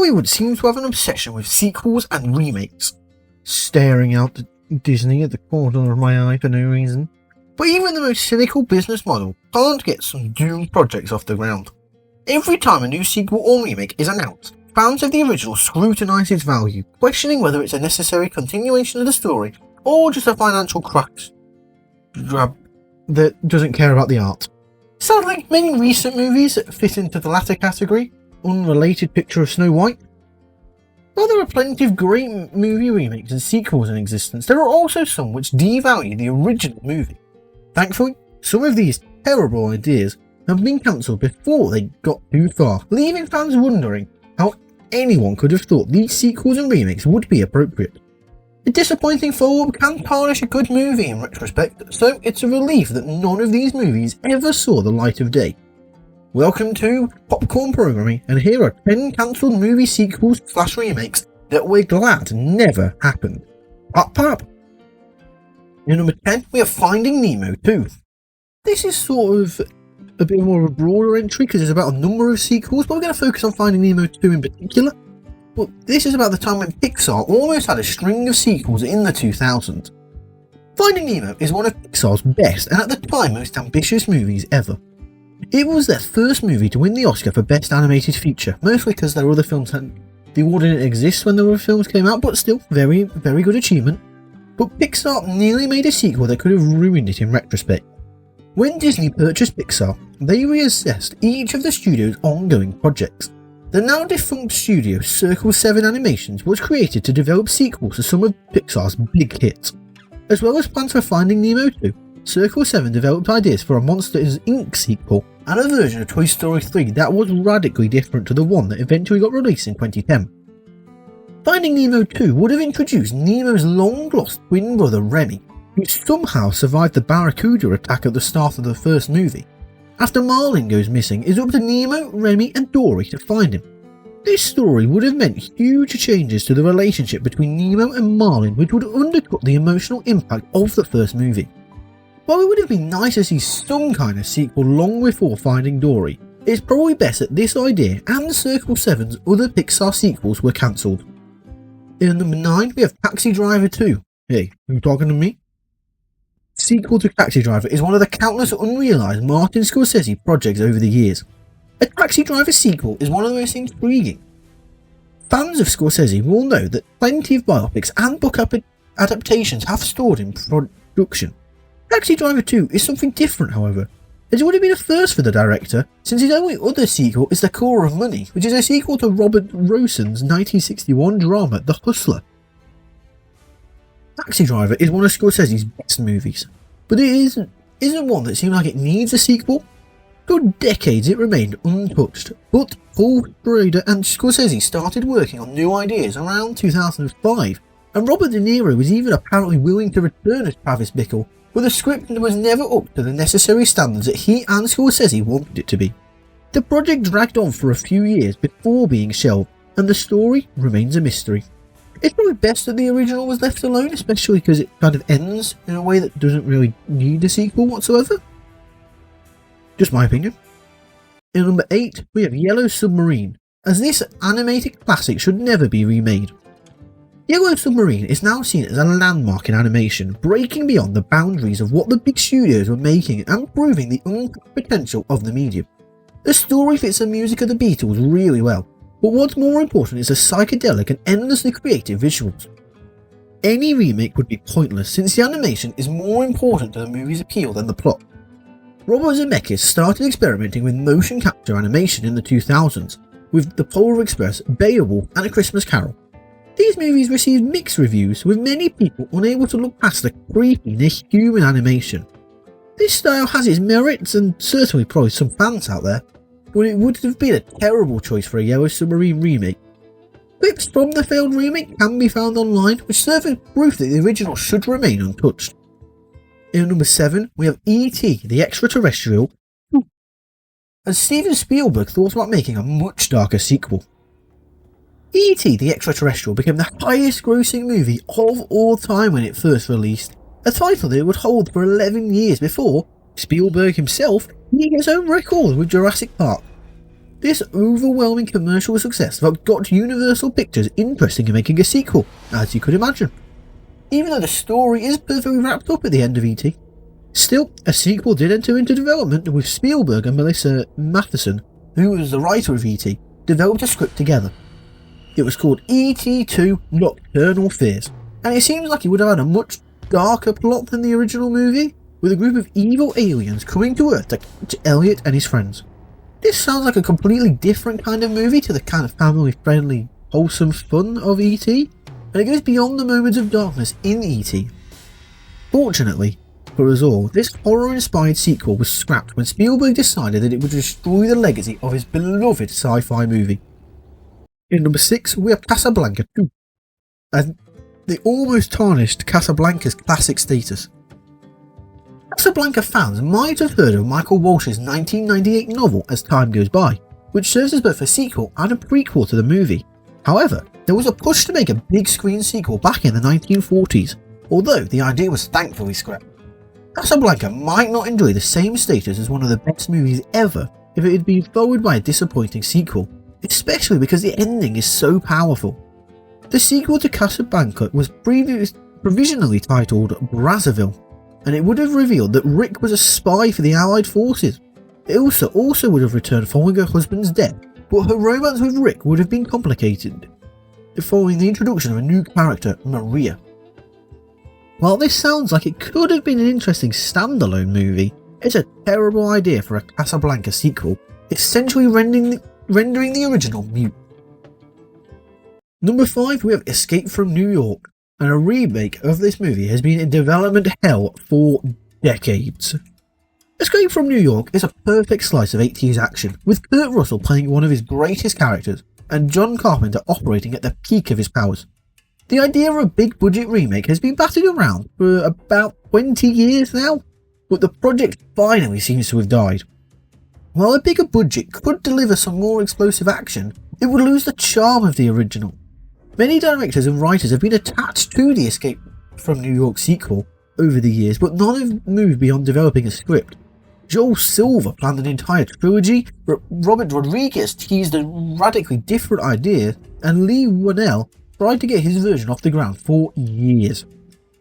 Hollywood seems to have an obsession with sequels and remakes. Staring out at Disney at the corner of my eye for no reason. But even the most cynical business model can't get some doomed projects off the ground. Every time a new sequel or remake is announced, fans of the original scrutinise its value, questioning whether it's a necessary continuation of the story or just a financial crux that doesn't care about the art. Sadly, many recent movies fit into the latter category, unrelated picture of Snow White. While there are plenty of great movie remakes and sequels in existence, there are also some which devalue the original movie. Thankfully, some of these terrible ideas have been cancelled before they got too far, leaving fans wondering how anyone could have thought these sequels and remakes would be appropriate. A disappointing follow-up can tarnish a good movie in retrospect, so it's a relief that none of these movies ever saw the light of day. Welcome to Popcorn Programming, and here are 10 cancelled movie sequels / remakes that we're glad never happened. Pop pop! In number 10, we have Finding Nemo 2. This is sort of a bit more of a broader entry because it's about a number of sequels, but we're going to focus on Finding Nemo 2 in particular. But this is about the time when Pixar almost had a string of sequels in the 2000s. Finding Nemo is one of Pixar's best and at the time most ambitious movies ever. It was their first movie to win the Oscar for Best Animated Feature, mostly because their other films the award didn't exist when the other films came out, but still, very, very good achievement. But Pixar nearly made a sequel that could have ruined it in retrospect. When Disney purchased Pixar, they reassessed each of the studio's ongoing projects. The now defunct studio Circle 7 Animations was created to develop sequels to some of Pixar's big hits. As well as plans for Finding Nemo 2, Circle 7 developed ideas for a Monsters Inc. sequel and a version of Toy Story 3 that was radically different to the one that eventually got released in 2010. Finding Nemo 2 would have introduced Nemo's long-lost twin brother Remy, who somehow survived the Barracuda attack at the start of the first movie. After Marlin goes missing, it's up to Nemo, Remy and Dory to find him. This story would have meant huge changes to the relationship between Nemo and Marlin, which would undercut the emotional impact of the first movie. While it would have been nice to see some kind of sequel long before Finding Dory, it's probably best that this idea and Circle 7's other Pixar sequels were cancelled. In number 9, we have Taxi Driver 2. Hey, you talking to me? Sequel to Taxi Driver is one of the countless unrealised Martin Scorsese projects over the years. A Taxi Driver sequel is one of the most intriguing. Fans of Scorsese will know that plenty of biopics and book adaptations have stored in production. Taxi Driver 2 is something different, however, as it would have been a first for the director, since his only other sequel is The Color of Money, which is a sequel to Robert Rosen's 1961 drama The Hustler. Taxi Driver is one of Scorsese's best movies, but it isn't one that seems like it needs a sequel. For decades it remained untouched, but Paul Schrader and Scorsese started working on new ideas around 2005, and Robert De Niro was even apparently willing to return as Travis Bickle, but the script was never up to the necessary standards that he and Scorsese wanted it to be. The project dragged on for a few years before being shelved, and the story remains a mystery. It's probably best that the original was left alone, especially because it kind of ends in a way that doesn't really need a sequel whatsoever. Just my opinion. In number 8, we have Yellow Submarine, as this animated classic should never be remade. Yellow Submarine is now seen as a landmark in animation, breaking beyond the boundaries of what the big studios were making and proving the untapped potential of the medium. The story fits the music of the Beatles really well, but what's more important is the psychedelic and endlessly creative visuals. Any remake would be pointless since the animation is more important to the movie's appeal than the plot. Robert Zemeckis started experimenting with motion capture animation in the 2000s, with The Polar Express, Beowulf and A Christmas Carol. These movies received mixed reviews, with many people unable to look past the creepy, inhuman animation. This style has its merits and certainly probably some fans out there, but it would have been a terrible choice for a Yellow Submarine remake. Clips from the failed remake can be found online, which serve as proof that the original should remain untouched. In number 7, we have E.T. the Extraterrestrial, as Steven Spielberg thought about making a much darker sequel. E.T. the Extraterrestrial became the highest grossing movie of all time when it first released, a title that it would hold for 11 years before Spielberg himself beat his own record with Jurassic Park. This overwhelming commercial success got Universal Pictures interested in making a sequel, as you could imagine. Even though the story is perfectly wrapped up at the end of E.T., still, a sequel did enter into development with Spielberg and Melissa Matheson, who was the writer of E.T., developed a script together. It was called E.T. 2 Nocturnal Fears, and it seems like it would have had a much darker plot than the original movie, with a group of evil aliens coming to Earth to catch Elliot and his friends. This sounds like a completely different kind of movie to the kind of family-friendly, wholesome fun of E.T., and it goes beyond the moments of darkness in E.T. Fortunately for us all, this horror-inspired sequel was scrapped when Spielberg decided that it would destroy the legacy of his beloved sci-fi movie. In number 6, we have Casablanca 2, and they almost tarnished Casablanca's classic status. Casablanca fans might have heard of Michael Walsh's 1998 novel As Time Goes By, which serves as both a sequel and a prequel to the movie. However, there was a push to make a big screen sequel back in the 1940s, although the idea was thankfully scrapped. Casablanca might not enjoy the same status as one of the best movies ever if it had been followed by a disappointing sequel, especially because the ending is so powerful. The sequel to Casablanca was provisionally titled Brazzaville, and it would have revealed that Rick was a spy for the Allied forces. Ilsa also would have returned following her husband's death, but her romance with Rick would have been complicated following the introduction of a new character, Maria. While this sounds like it could have been an interesting standalone movie, it's a terrible idea for a Casablanca sequel, essentially rendering the original mute. Number 5, we have Escape from New York, and a remake of this movie has been in development hell for decades. Escape from New York is a perfect slice of 80s action, with Kurt Russell playing one of his greatest characters, and John Carpenter operating at the peak of his powers. The idea of a big budget remake has been batted around for about 20 years now, but the project finally seems to have died. While a bigger budget could deliver some more explosive action, it would lose the charm of the original. Many directors and writers have been attached to the Escape from New York sequel over the years, but none have moved beyond developing a script. Joel Silver planned an entire trilogy, Robert Rodriguez teased a radically different idea, and Lee Whannell tried to get his version off the ground for years.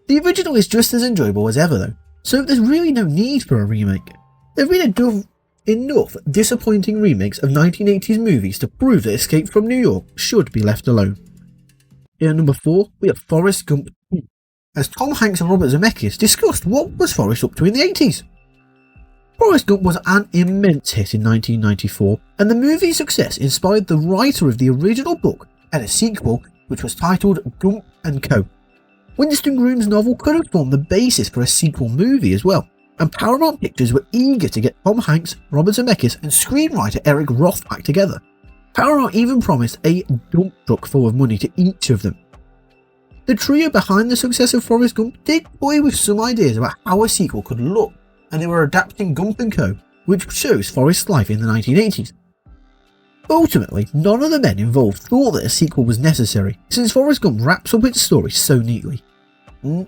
The original is just as enjoyable as ever though, so there's really no need for a remake. There have been enough disappointing remakes of 1980s movies to prove that Escape from New York should be left alone. In number 4, we have Forrest Gump 2, as Tom Hanks and Robert Zemeckis discussed what was Forrest up to in the 80s. Forrest Gump was an immense hit in 1994, and the movie's success inspired the writer of the original book and a sequel which was titled Gump & Co. Winston Groom's novel could have formed the basis for a sequel movie as well, and Paramount Pictures were eager to get Tom Hanks, Robert Zemeckis and screenwriter Eric Roth back together. Paramount even promised a dump truck full of money to each of them. The trio behind the success of Forrest Gump did toy with some ideas about how a sequel could look, and they were adapting Gump & Co., which shows Forrest's life in the 1980s. Ultimately, none of the men involved thought that a sequel was necessary, since Forrest Gump wraps up its story so neatly.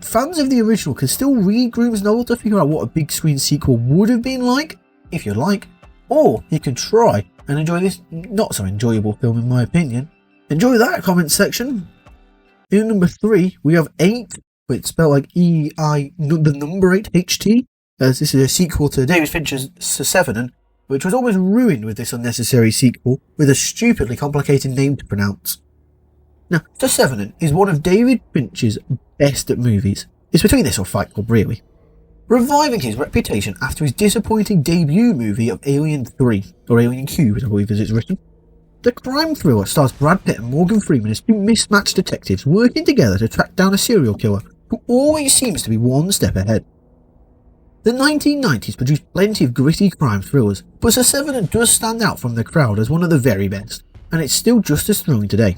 Fans of the original can still read Groom's novel to figure out what a big screen sequel would have been like, if you like, or you can try and enjoy this not so enjoyable film in my opinion. Enjoy that comment section. In number 3, we have 8, but it's spelled like E-I, the number 8, H-T, as this is a sequel to David Fincher's Seven, which was almost ruined with this unnecessary sequel, with a stupidly complicated name to pronounce. Now, Seven is one of David Fincher's best at movies. It's between this or Fight Club, really. Reviving his reputation after his disappointing debut movie of Alien 3, or Alien Cube, I believe as it's written. The crime thriller stars Brad Pitt and Morgan Freeman as two mismatched detectives working together to track down a serial killer who always seems to be one step ahead. The 1990s produced plenty of gritty crime thrillers, but Seven does stand out from the crowd as one of the very best, and it's still just as thrilling today.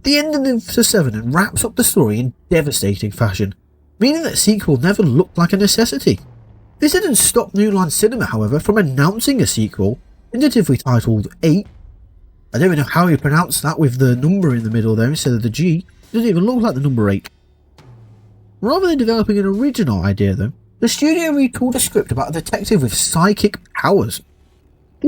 The ending of Seven wraps up the story in devastating fashion, meaning that a sequel never looked like a necessity. This didn't stop New Line Cinema, however, from announcing a sequel, tentatively titled 8. I don't even know how you pronounce that with the number in the middle there instead of the G. It doesn't even look like the number 8. Rather than developing an original idea though, the studio retooled a script about a detective with psychic powers.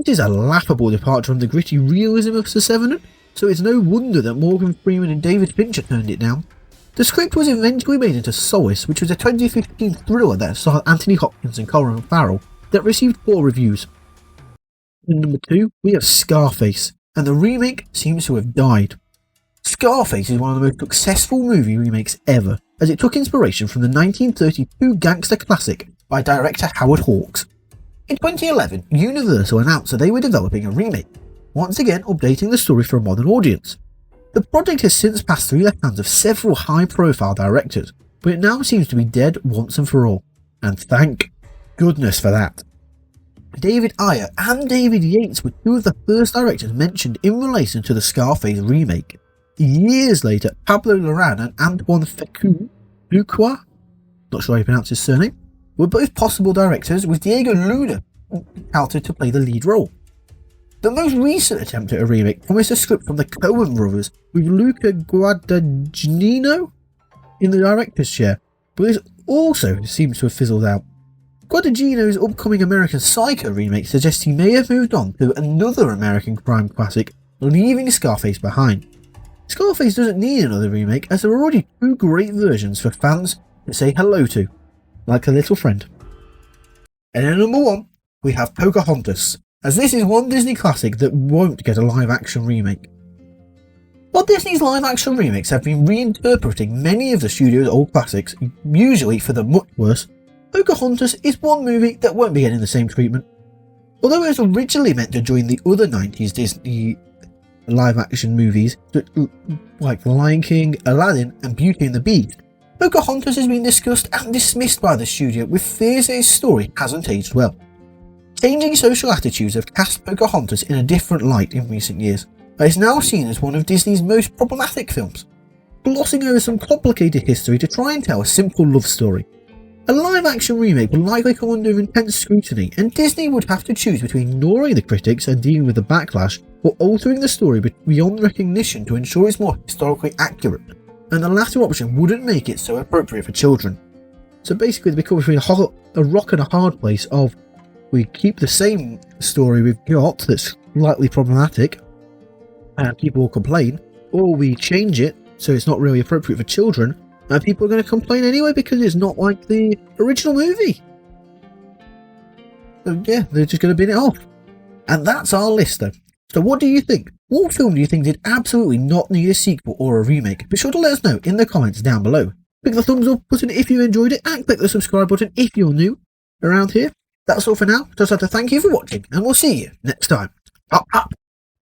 This is a laughable departure from the gritty realism of Sir Sevenant, so it's no wonder that Morgan Freeman and David Fincher turned it down. The script was eventually made into Solace, which was a 2015 thriller that starred Anthony Hopkins and Colin Farrell that received poor reviews. In number 2, we have Scarface, and the remake seems to have died. Scarface is one of the most successful movie remakes ever, as it took inspiration from the 1932 gangster classic by director Howard Hawks. In 2011, Universal announced that they were developing a remake, once again updating the story for a modern audience. The project has since passed through the hands of several high-profile directors, but it now seems to be dead once and for all, and thank goodness for that. David Ayer and David Yates were two of the first directors mentioned in relation to the Scarface remake. Years later, Pablo Larraín and Antoine Fuqua, not sure how you pronounce his surname, were both possible directors, with Diego Luna touted to play the lead role. The most recent attempt at a remake promised a script from the Coen brothers, with Luca Guadagnino in the director's chair, but this also seems to have fizzled out. Guadagnino's upcoming American Psycho remake suggests he may have moved on to another American crime classic, leaving Scarface behind. Scarface doesn't need another remake, as there are already two great versions for fans to say hello to, like a little friend. And at number 1, we have Pocahontas, as this is one Disney classic that won't get a live-action remake. While Disney's live-action remakes have been reinterpreting many of the studio's old classics, usually for the much worse, Pocahontas is one movie that won't be getting the same treatment. Although it was originally meant to join the other 90s Disney live-action movies, like The Lion King, Aladdin and Beauty and the Beast, Pocahontas has been discussed and dismissed by the studio, with fears that its story hasn't aged well. Changing social attitudes have cast Pocahontas in a different light in recent years, and is now seen as one of Disney's most problematic films, glossing over some complicated history to try and tell a simple love story. A live-action remake will likely come under intense scrutiny, and Disney would have to choose between ignoring the critics and dealing with the backlash, or altering the story beyond recognition to ensure it's more historically accurate, and the latter option wouldn't make it so appropriate for children. So basically they become between a rock and a hard place of, we keep the same story we've got that's slightly problematic, and people will complain, or we change it so it's not really appropriate for children, and people are going to complain anyway because it's not like the original movie. So yeah, they're just going to bin it off. And that's our list though. So what do you think? What film do you think did absolutely not need a sequel or a remake? Be sure to let us know in the comments down below. Click the thumbs up button if you enjoyed it, and click the subscribe button if you're new around here. That's all for now. Just have to thank you for watching, and we'll see you next time. Up, up.